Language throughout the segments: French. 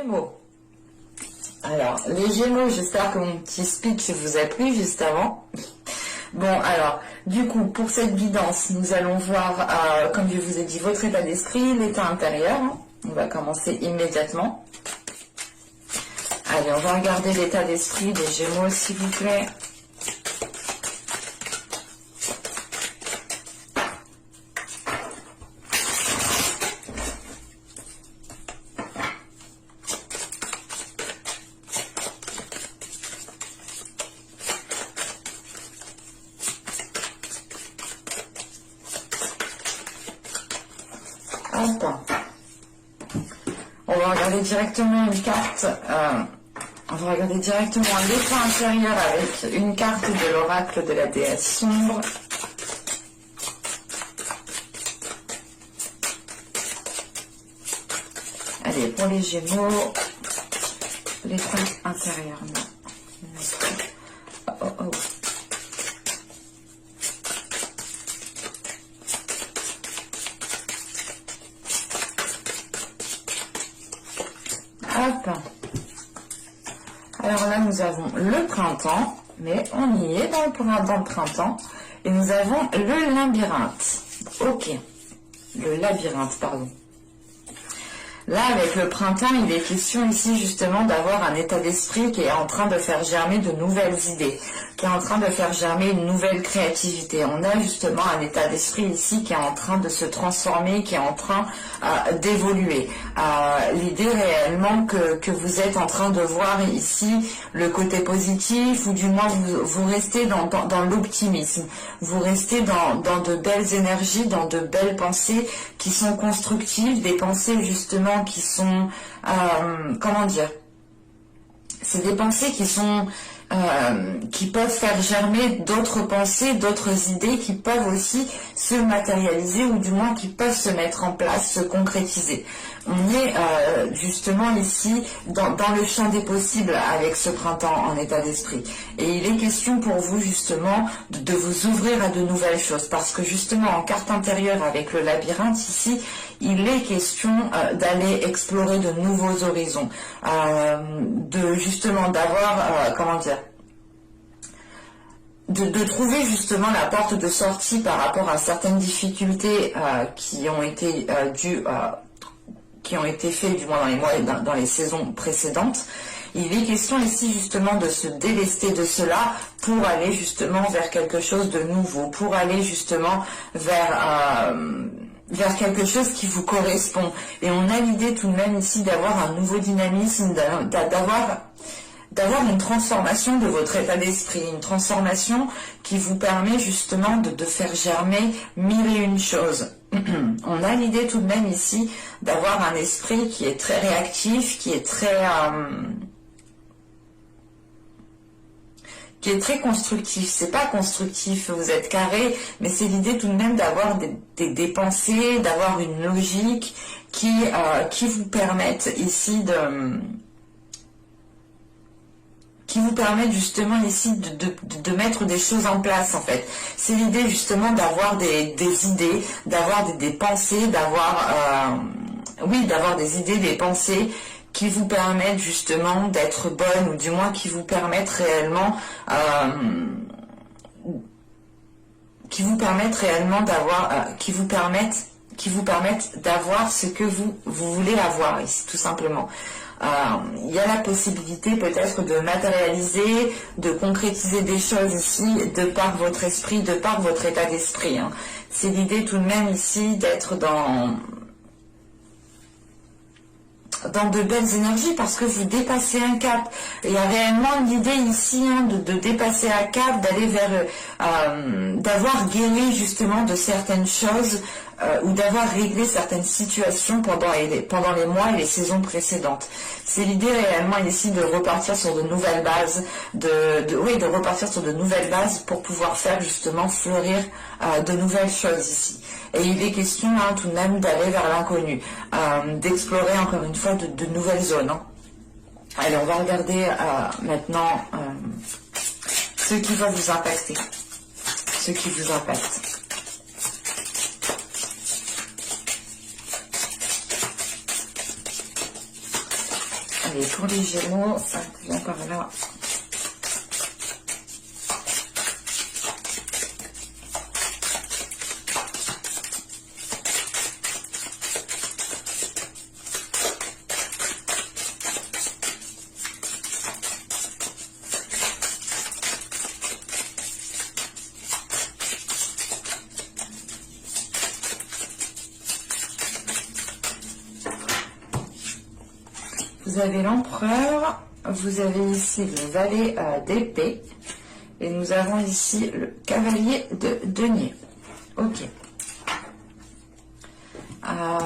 Gémeaux. Alors, les Gémeaux, j'espère que mon petit speech vous a plu juste avant. Bon, alors, du coup, pour cette guidance, nous allons voir, comme je vous ai dit, votre état d'esprit, l'état intérieur. On va commencer immédiatement. Allez, on va regarder l'état d'esprit des Gémeaux, s'il vous plaît. On va regarder directement une carte, on va regarder directement l'état intérieur avec une carte de l'oracle de la déesse sombre. Allez, pour les Gémeaux, l'état intérieur. Oh, oh, oh. Hop. Alors là, nous avons le printemps, mais on y est dans le printemps. Et nous avons le labyrinthe. Ok. Le labyrinthe, pardon. Là, avec le printemps, il est question ici justement d'avoir un état d'esprit qui est en train de faire germer de nouvelles idées, qui est en train de faire germer une nouvelle créativité. On a justement un état d'esprit ici qui est en train de se transformer, qui est en train d'évoluer. L'idée réellement que vous êtes en train de voir ici le côté positif, ou du moins vous restez dans l'optimisme, vous restez dans de belles énergies, dans de belles pensées qui sont constructives, des pensées justement qui sont, comment dire, c'est des pensées qui sont, qui peuvent faire germer d'autres pensées, d'autres idées qui peuvent aussi se matérialiser ou du moins qui peuvent se mettre en place, se concrétiser. On est justement ici dans le champ des possibles avec ce printemps en état d'esprit. Et il est question pour vous justement de vous ouvrir à de nouvelles choses. Parce que justement en carte intérieure avec le labyrinthe ici, il est question d'aller explorer de nouveaux horizons. De justement d'avoir, comment dire, de trouver justement la porte de sortie par rapport à certaines difficultés qui ont été dues qui ont été faits du moins dans les mois et dans les saisons précédentes. Il est question ici justement de se délester de cela pour aller justement vers quelque chose de nouveau, pour aller justement vers quelque chose qui vous correspond. Et on a l'idée tout de même ici d'avoir un nouveau dynamisme, d'avoir une transformation de votre état d'esprit, une transformation qui vous permet justement de faire germer mille et une choses. On a l'idée tout de même ici d'avoir un esprit qui est très réactif, qui est très constructif. C'est pas constructif, vous êtes carré, mais c'est l'idée tout de même d'avoir des pensées, d'avoir une logique qui vous permettent ici qui vous permettent justement ici de mettre des choses en place en fait. C'est l'idée justement d'avoir des idées, d'avoir des pensées, d'avoir des idées, des pensées qui vous permettent justement d'être bonnes, ou du moins qui vous permettent réellement d'avoir, qui vous permettent d'avoir ce que vous voulez avoir ici, tout simplement. Il y a la possibilité peut-être de matérialiser, de concrétiser des choses ici de par votre esprit, de par votre état d'esprit. Hein. C'est l'idée tout de même ici d'être dans de belles énergies parce que vous dépassez un cap. Il y a réellement l'idée ici de dépasser un cap, d'aller vers, d'avoir guéri justement de certaines choses ou d'avoir réglé certaines situations pendant les mois et les saisons précédentes. C'est l'idée réellement ici de repartir sur de nouvelles bases, de repartir sur de nouvelles bases pour pouvoir faire justement fleurir de nouvelles choses ici. Et il est question tout de même d'aller vers l'inconnu, d'explorer encore une fois de nouvelles zones. Hein. Allez, on va regarder maintenant ce qui va vous impacter, ce qui vous impacte. Allez, pour les Gémeaux, ça vient par là. Vous avez l'empereur, vous avez ici le valet d'épée et nous avons ici le cavalier de denier. Ok. Là,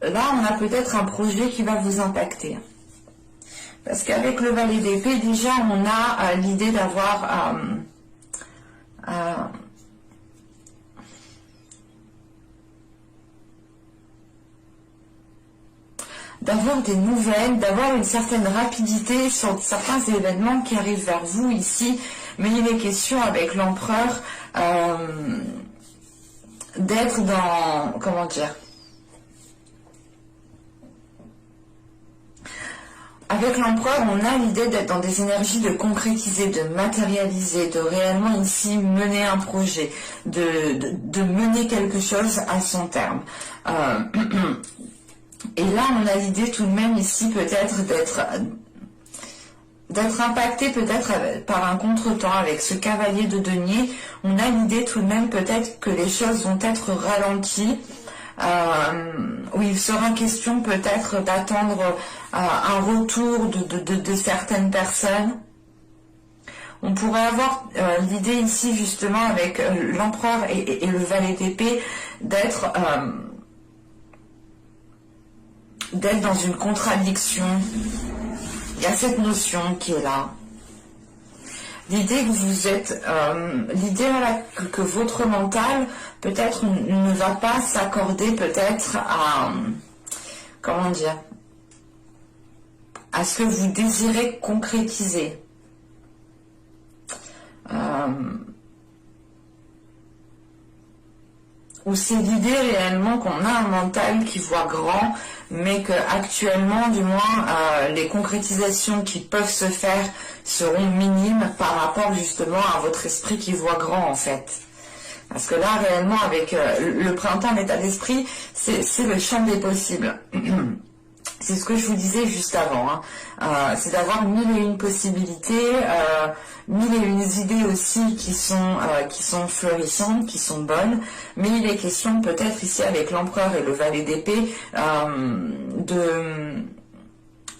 on a peut-être un projet qui va vous impacter. Parce qu'avec le valet d'épée, déjà, on a l'idée d'avoir... d'avoir des nouvelles, d'avoir une certaine rapidité sur certains événements qui arrivent vers vous ici, mais il est question avec l'empereur d'être dans, comment dire, avec l'empereur, on a l'idée d'être dans des énergies de concrétiser, de matérialiser, de réellement ici mener un projet, de mener quelque chose à son terme. Et là, on a l'idée tout de même ici peut-être d'être impacté peut-être par un contretemps avec ce cavalier de denier. On a l'idée tout de même peut-être que les choses vont être ralenties, où il sera question peut-être d'attendre un retour de certaines personnes. On pourrait avoir l'idée ici justement avec l'empereur et le valet d'épée d'être dans une contradiction. Il y a cette notion qui est là. L'idée que vous êtes, l'idée voilà, que votre mental peut-être ne va pas s'accorder peut-être à, comment dire, à ce que vous désirez concrétiser. Ou c'est l'idée réellement qu'on a un mental qui voit grand, mais que actuellement, du moins, les concrétisations qui peuvent se faire seront minimes par rapport justement à votre esprit qui voit grand en fait. Parce que là, réellement, avec le printemps, l'état d'esprit, c'est le champ des possibles. C'est ce que je vous disais juste avant. Hein. C'est d'avoir mille et une possibilités, mille et une idées aussi qui sont florissantes, qui sont bonnes. Mais il est question peut-être ici avec l'empereur et le valet d'épée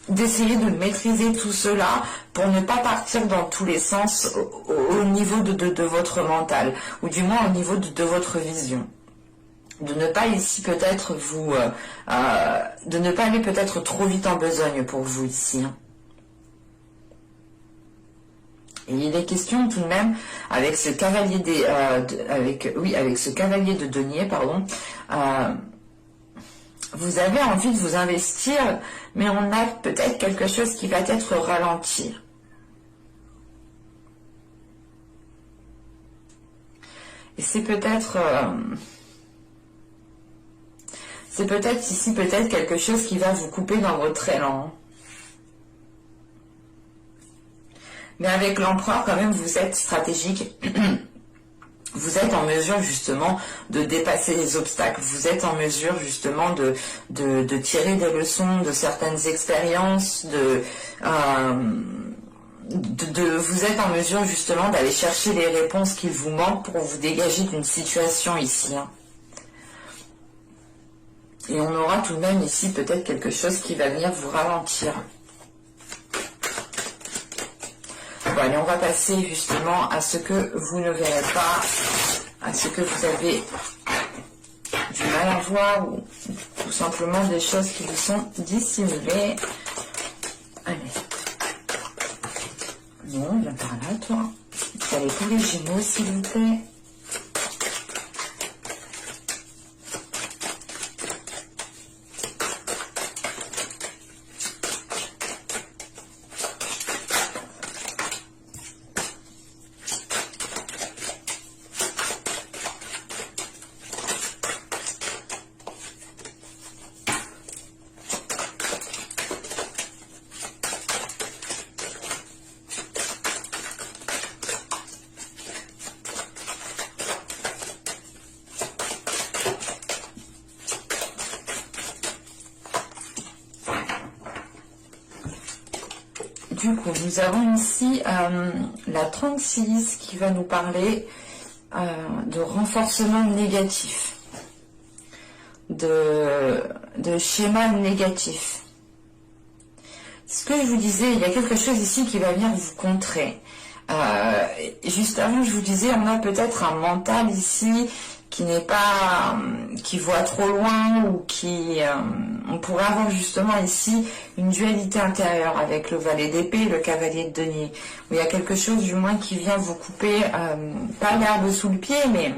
d'essayer de maîtriser tout cela pour ne pas partir dans tous les sens au niveau de votre mental, ou du moins au niveau de votre vision. De ne pas ici peut-être vous... de ne pas aller peut-être trop vite en besogne pour vous ici. Hein. Et il est question tout de même, avec ce cavalier avec ce cavalier de denier, pardon, vous avez envie de vous investir, mais on a peut-être quelque chose qui va être ralenti. Et c'est peut-être... c'est peut-être ici, peut-être quelque chose qui va vous couper dans votre élan. Mais avec l'empereur, quand même, vous êtes stratégique. Vous êtes en mesure, justement, de dépasser les obstacles. Vous êtes en mesure, justement, de tirer des leçons de certaines expériences, vous êtes en mesure, justement, d'aller chercher les réponses qu'il vous manque pour vous dégager d'une situation ici. Hein. Et on aura tout de même ici peut-être quelque chose qui va venir vous ralentir. Bon, allez, on va passer justement à ce que vous ne verrez pas, à ce que vous avez du mal à voir, ou tout simplement des choses qui vous sont dissimulées. Allez. Non, viens par là, toi. Allez, pour les Gémeaux, s'il vous plaît. du coup, nous avons ici la 36 qui va nous parler de renforcement négatif, de schéma négatif. Ce que je vous disais, il y a quelque chose ici qui va venir vous contrer. Juste avant, je vous disais, on a peut-être un mental ici qui n'est pas, qui voit trop loin, ou qui, on pourrait avoir justement ici une dualité intérieure avec le valet d'épée et le cavalier de denier, où il y a quelque chose du moins qui vient vous couper, pas l'herbe sous le pied, mais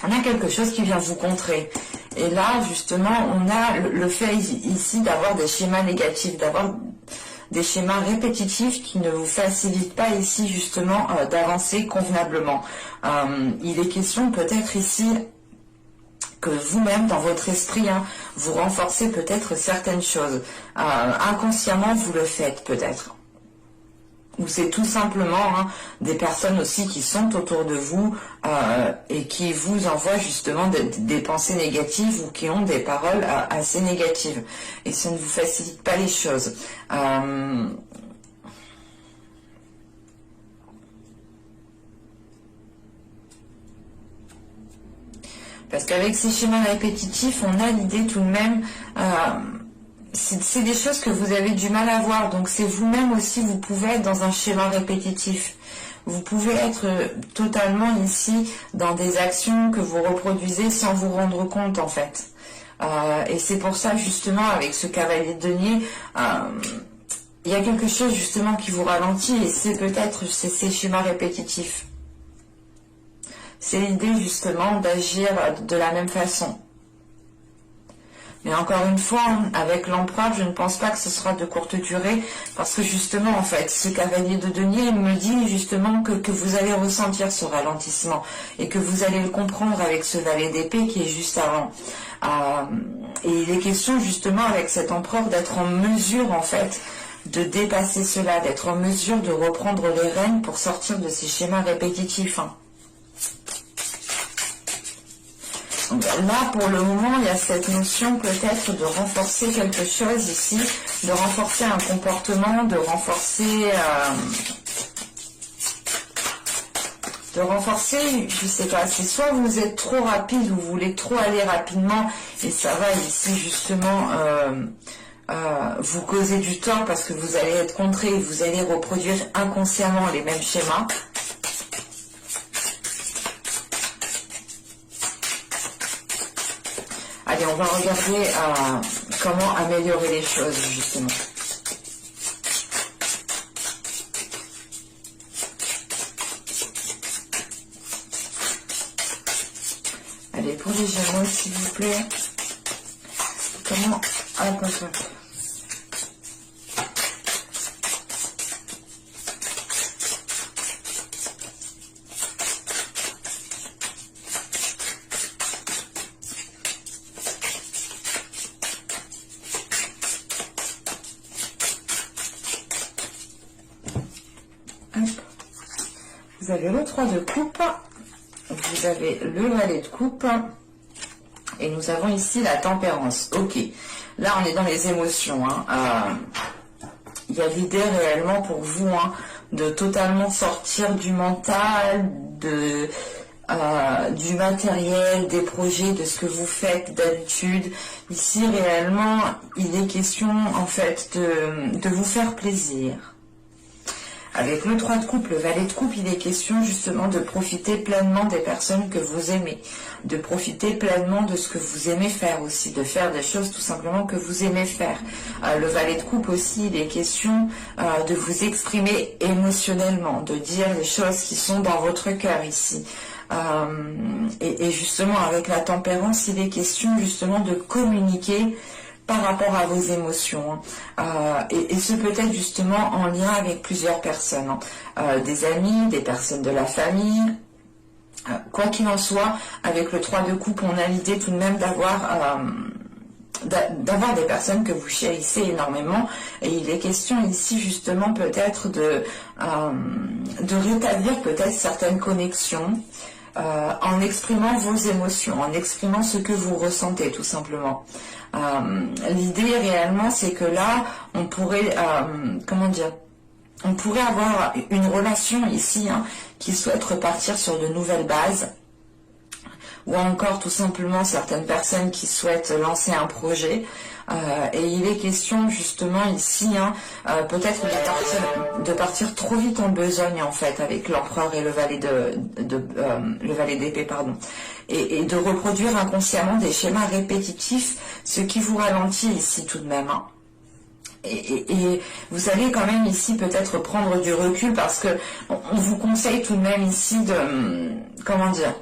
on a quelque chose qui vient vous contrer. Et là, justement, on a le fait ici d'avoir des schémas négatifs, d'avoir des schémas répétitifs qui ne vous facilitent pas ici, justement, d'avancer convenablement. Il est question peut-être ici que vous-même, dans votre esprit, vous renforcez peut-être certaines choses. Inconsciemment, vous le faites peut-être. Ou c'est tout simplement des personnes aussi qui sont autour de vous et qui vous envoient justement des pensées négatives ou qui ont des paroles assez négatives. Et ça ne vous facilite pas les choses. Parce qu'avec ces schémas répétitifs, on a l'idée tout de même... c'est des choses que vous avez du mal à voir, donc c'est vous-même aussi, vous pouvez être dans un schéma répétitif. Vous pouvez être totalement ici dans des actions que vous reproduisez sans vous rendre compte en fait. Et c'est pour ça justement avec ce cavalier de denier, il y a quelque chose justement qui vous ralentit et c'est peut-être ces schémas répétitifs. C'est l'idée justement d'agir de la même façon. Mais encore une fois, avec l'empereur, je ne pense pas que ce sera de courte durée, parce que justement, en fait, ce cavalier de denier me dit justement que vous allez ressentir ce ralentissement, et que vous allez le comprendre avec ce valet d'épée qui est juste avant. Et il est question justement avec cet empereur d'être en mesure, en fait, de dépasser cela, d'être en mesure de reprendre les rênes pour sortir de ces schémas répétitifs. Là, pour le moment, il y a cette notion peut-être de renforcer quelque chose ici, de renforcer un comportement, de renforcer, je sais pas, c'est soit vous êtes trop rapide ou vous voulez trop aller rapidement et ça va ici justement vous causer du tort parce que vous allez être contré et vous allez reproduire inconsciemment les mêmes schémas. Allez, on va regarder comment améliorer les choses, justement. Allez, pour les Gémeaux, s'il vous plaît. Comment... Attention. Vous avez le 3 de coupe, vous avez le valet de coupe, et nous avons ici la tempérance. Ok, là on est dans les émotions. Il y a l'idée réellement pour vous de totalement sortir du mental, du matériel, des projets, de ce que vous faites d'habitude. Ici réellement, il est question en fait de vous faire plaisir. Avec le 3 de coupe, le valet de coupe, il est question justement de profiter pleinement des personnes que vous aimez, de profiter pleinement de ce que vous aimez faire aussi, de faire des choses tout simplement que vous aimez faire. Le valet de coupe aussi, il est question de vous exprimer émotionnellement, de dire les choses qui sont dans votre cœur ici. Et justement, avec la tempérance, il est question justement de communiquer par rapport à vos émotions. Et ce peut être justement en lien avec plusieurs personnes. Des amis, des personnes de la famille. Quoi qu'il en soit, avec le 3 de coupe, on a l'idée tout de même d'avoir des personnes que vous chérissez énormément. Et il est question ici justement peut-être de rétablir peut-être certaines connexions. en exprimant vos émotions, en exprimant ce que vous ressentez tout simplement. L'idée réellement, c'est que là, on pourrait, comment dire, on pourrait avoir une relation ici qui souhaite repartir sur de nouvelles bases, ou encore tout simplement certaines personnes qui souhaitent lancer un projet. Et il est question justement ici peut-être de partir trop vite en besogne en fait avec l'empereur et le valet le valet d'épée, pardon, et de reproduire inconsciemment des schémas répétitifs, ce qui vous ralentit ici tout de même. Et vous allez quand même ici peut-être prendre du recul parce que on vous conseille tout de même ici de, comment dire,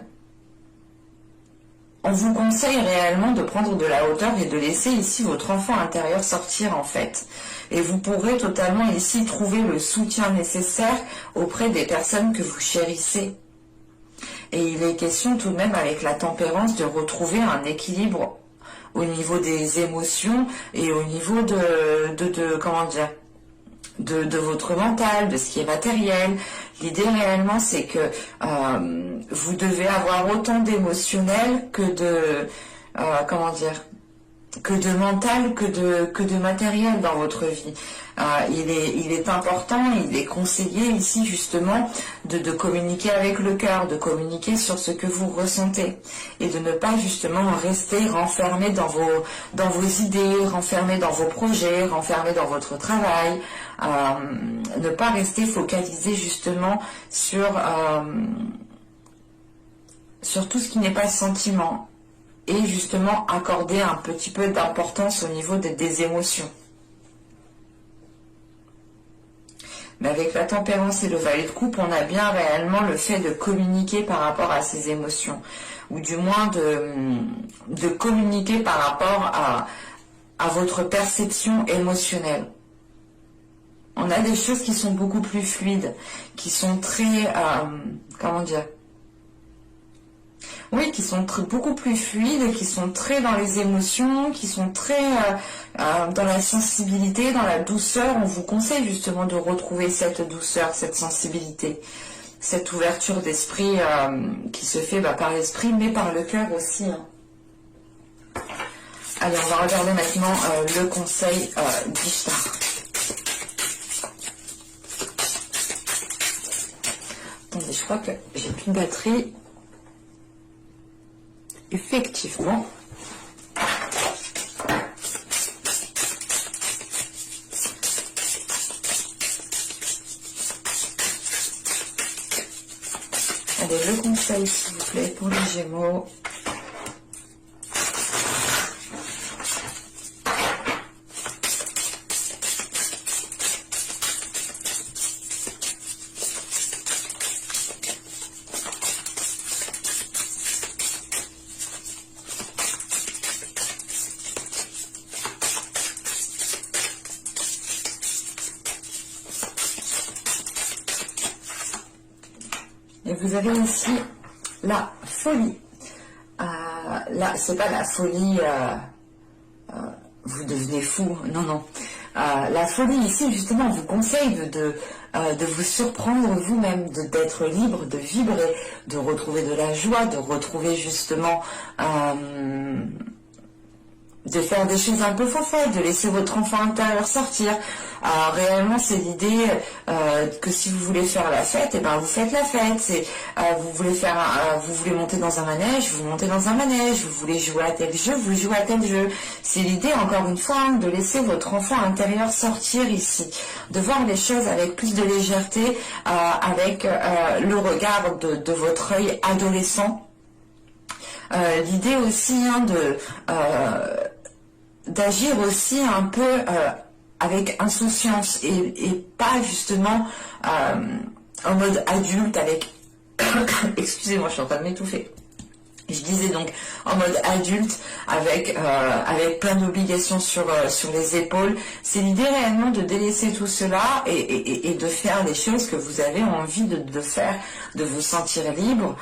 on vous conseille réellement de prendre de la hauteur et de laisser ici votre enfant intérieur sortir en fait. Et vous pourrez totalement ici trouver le soutien nécessaire auprès des personnes que vous chérissez. Et il est question tout de même avec la tempérance de retrouver un équilibre au niveau des émotions et au niveau de comment dire, de votre mental, de ce qui est matériel. L'idée réellement, c'est que vous devez avoir autant d'émotionnel que de comment dire, que de mental, que de matériel dans votre vie. Il est important, il est conseillé ici justement de communiquer avec le cœur, de communiquer sur ce que vous ressentez et de ne pas justement rester renfermé dans vos idées, renfermé dans vos projets, renfermé dans votre travail, ne pas rester focalisé justement sur tout ce qui n'est pas sentiment et justement accorder un petit peu d'importance au niveau des émotions. Mais avec la tempérance et le valet de coupe, on a bien réellement le fait de communiquer par rapport à ces émotions, ou du moins de communiquer par rapport à votre perception émotionnelle. On a des choses qui sont beaucoup plus fluides, qui sont très, comment dire, oui, qui sont beaucoup plus fluides, qui sont très dans les émotions, qui sont très dans la sensibilité, dans la douceur. On vous conseille justement de retrouver cette douceur, cette sensibilité, cette ouverture d'esprit qui se fait par l'esprit, mais par le cœur aussi. Allez, on va regarder maintenant le conseil d'Ishtar. Attendez, je crois que j'ai plus de batterie. Effectivement. Allez, le conseil, s'il vous plaît, pour les Gémeaux. Et vous avez ici la folie. Là, c'est pas la folie, vous devenez fou, non, non. La folie ici, justement, on vous conseille de vous surprendre vous-même, d'être libre, de vibrer, de retrouver de la joie, de retrouver justement... de faire des choses un peu folles, de laisser votre enfant intérieur sortir. Réellement, c'est l'idée que si vous voulez faire la fête, et ben vous faites la fête. C'est vous voulez monter dans un manège, vous montez dans un manège. Vous voulez jouer à tel jeu, vous jouez à tel jeu. C'est l'idée, encore une fois, de laisser votre enfant intérieur sortir ici, de voir les choses avec plus de légèreté, avec le regard de votre œil adolescent. L'idée aussi d'agir aussi un peu avec insouciance et pas justement en mode adulte avec excusez-moi, je suis en train de m'étouffer. Je disais donc en mode adulte avec plein d'obligations sur les épaules. C'est l'idée réellement de délaisser tout cela et de faire les choses que vous avez envie de faire, de vous sentir libre,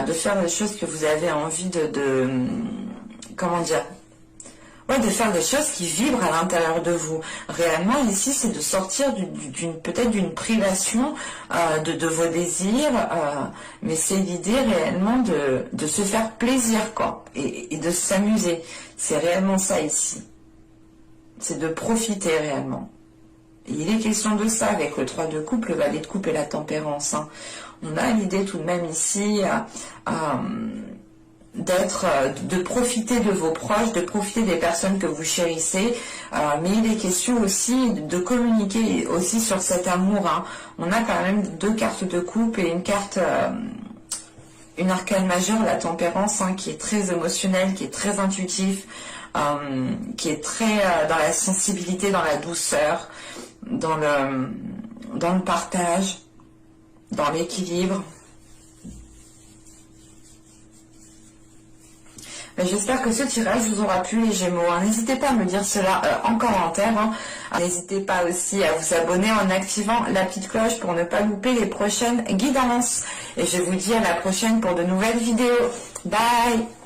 de faire les choses que vous avez envie comment dire, ouais, de faire des choses qui vibrent à l'intérieur de vous. Réellement, ici, c'est de sortir peut-être d'une privation de vos désirs, mais c'est l'idée réellement de se faire plaisir, quoi, et de s'amuser. C'est réellement ça ici. C'est de profiter réellement. Et il est question de ça avec le 3 de coupe, le valet de coupe et la tempérance. Hein. On a l'idée tout de même ici de profiter de vos proches, de profiter des personnes que vous chérissez, mais il est question aussi de communiquer aussi sur cet amour. Hein. On a quand même 2 cartes de coupe et une carte, une arcane majeure, la tempérance, hein, qui est très émotionnelle, qui est très intuitif, qui est très dans la sensibilité, dans la douceur, dans le partage, dans l'équilibre. J'espère que ce tirage vous aura plu, les Gémeaux. N'hésitez pas à me dire cela en commentaire. Hein. N'hésitez pas aussi à vous abonner en activant la petite cloche pour ne pas louper les prochaines guidances. Et je vous dis à la prochaine pour de nouvelles vidéos. Bye!